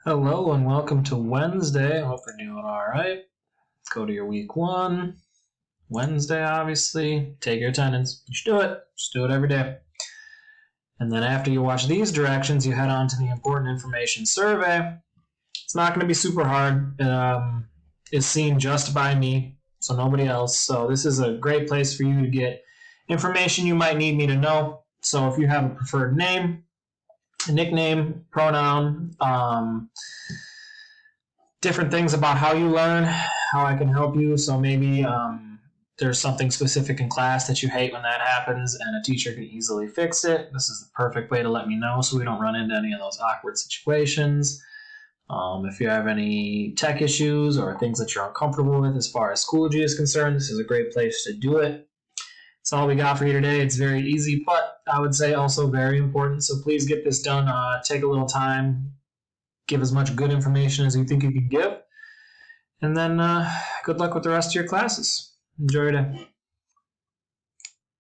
Hello and welcome to Wednesday. Hope you're doing all right. Let's go to your week one. Wednesday, obviously. Take your attendance. You should do it. Just do it every day. And then after you watch these directions, you head on to the important information survey. It's not going to be super hard. It's seen just by me, so nobody else. So this is a great place for you to get information you might need me to know. So if you have a preferred name, a nickname, pronoun, different things about how you learn, how I can help you. So maybe there's something specific in class that you hate when that happens and a teacher can easily fix it. This is the perfect way to let me know so we don't run into any of those awkward situations. If you have any tech issues or things that you're uncomfortable with as far as Schoology is concerned, this is a great place to do it. That's all we got for you today. It's very easy, but I would say also very important. So please get this done. Take a little time. Give as much good information as you think you can give. And then good luck with the rest of your classes. Enjoy your day.